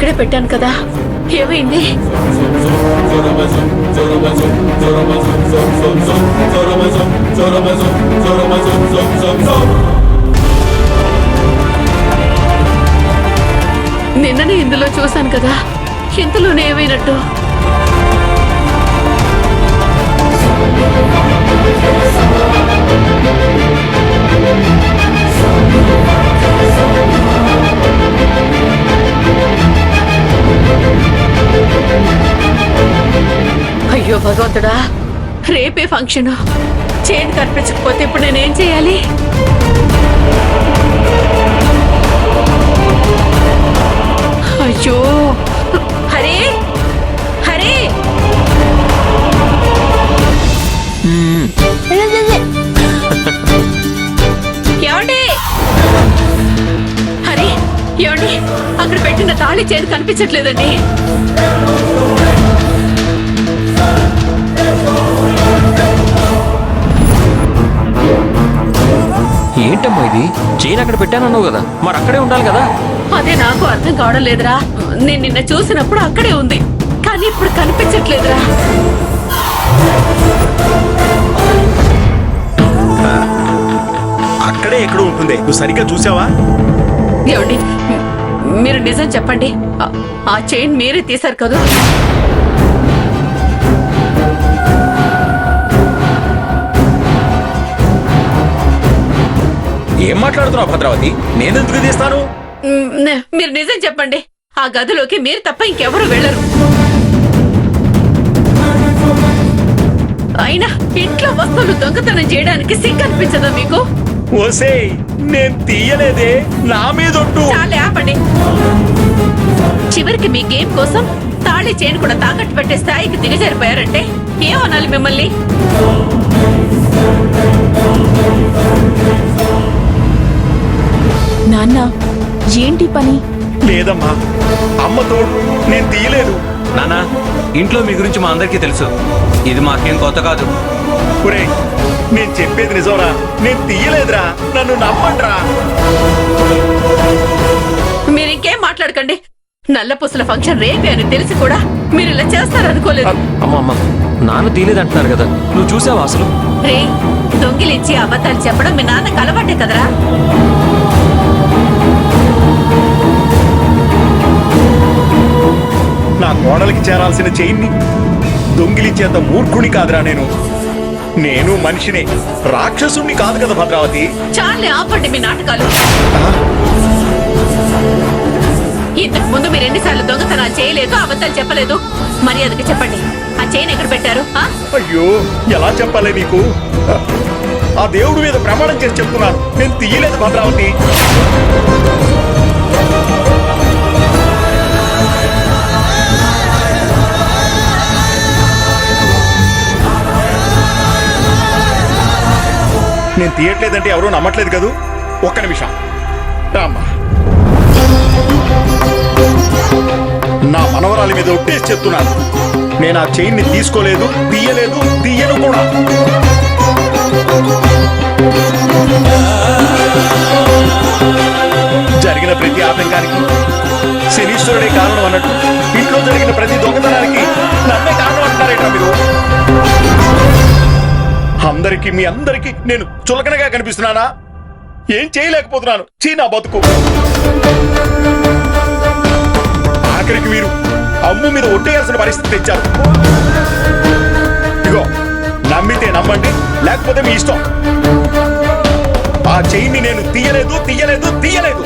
ఇక్కడే పెట్టాను కదా, ఏమైంది? నిన్ననే ఇందులో చూశాను కదా, ఇంతలోనే ఏమైనట్టు? అయ్యో భగవంతుడా, రేపే ఫంక్షన్, చైన్ కనిపించకపోతే ఇప్పుడు నేనేం చేయాలి? అయ్యో హరే హరే, ఏమండి? హరే ఏమండి, అక్కడ పెట్టిన తాళి చైన్ కనిపించట్లేదండి. ఏంటమ్మా ఇది? చైన్ అక్కడ పెట్టానన్నావు కదా, మరి అక్కడే ఉండాలి కదా. అదే నాకు అర్థం కావడం లేదురా. నేను నిన్న చూసినప్పుడు అక్కడే ఉంది, కానీ ఇప్పుడు కనిపించట్లేదురా. అక్కడే ఎక్కడ ఉంటుంది, నువ్వు సరిగ్గా చూసావా? ఏమండి, మీరు నిజం చెప్పండి, ఆ చైన్ మీరే తీశారు కదా? ఏం మాట్లాడుతున్నావు భద్రావతి? నేనెందుకు తీస్తాను? మీరు నిజం చెప్పండి, ఆ గదిలోకి మీరు తప్ప ఇంకెవరు వెళ్ళరు. అయినా ఇంట్లో వస్తువులు దొంగతనం చేయడానికి సిగ్గు అనిపించదా మీకు? ఓసే, నేను తీయలేదే, నా మీదొట్టు. చాలే ఆపండి. చివరికి మీ గేమ్ కోసం తాళి చైన్ కూడా తాకట్టు పెట్టే స్థాయికి దిగజారిపోయారంటే ఏమనాలి మిమ్మల్ని? నాన్న, ఏంటి పని? లేదమ్మా, అమ్మ తోడు, నేను తీయలేదు. నానా, ఇంట్లో మీ గురించి మా అందరికీ తెలుసు, ఇది మాకేం కొత్త కాదు. ఒరే, నేను చెప్పేది నిజంరా, నేను తీయలేదురా, నన్ను నమ్మండ్రా. మీరు ఇంకేం మాట్లాడకండి. నల్లపూసల ఫంక్షన్ రేపే అని తెలిసి కూడా మీరు ఇలా చేస్తారనుకోలేదు. అమ్మా అమ్మ, నాన్న తీలేదంటున్నారు కదా, నువ్వు చూసావా అసలు? రే, దొంగిలించి అబద్ధాలు చెప్పడం మీ నాన్నకు అలవాటే కదరా. నా కోడలికి చేరాల్సిన చైన్ని దొంగిలించేంత మూర్ఖుని కాదురా నేను. నేను మనిషినే, రాక్షసుణ్ణి కాదు కదా భద్రావతి. చాలే ఆపండి మీ నాటకాలు. ఇంతకు ముందు మీరు ఎన్నిసార్లు దొంగతనాలు చేయలేదు, అబద్ధాలు చెప్పలేదు. మర్యాదకి చెప్పండి, ఆ చైన్ ఎక్కడ పెట్టారు? అయ్యో, ఎలా చెప్పాలి నీకు? ఆ దేవుడి మీద ప్రమాణం చేసి చెప్తున్నాను, నేను తీయలేదు భద్రావతి. నేను తీయట్లేదంటే ఎవరూ నమ్మట్లేదు కదూ. ఒక్క నిమిషం రామ్మా. నా మనవరాలి మీద ఒట్టేసి చెప్తున్నాను, నేను ఆ చైన్ని తీసుకోలేదు, తీయలేదు, తీయను కూడా. జరిగిన ప్రతి ఆటంకానికి శనీశ్వరుడే కారణం అన్నట్టు ఇంట్లో జరిగిన ప్రతి దొంగతనానికి నన్నే కారణం అంటారేట మీరు. మీ అందరికీ నేను చులకనగా కనిపిస్తున్నానా? ఏం చేయలేకపోతున్నాను. నా బతుకు. ఆఖరికి మీరు అమ్ము మీద ఒట్టేయాల్సిన పరిస్థితి తెచ్చారు. ఇగో, నమ్మితే నమ్మండి, లేకపోతే మీ ఇష్టం. ఆ చైన్ని నేను తీయలేదు తీయలేదు తీయలేదు.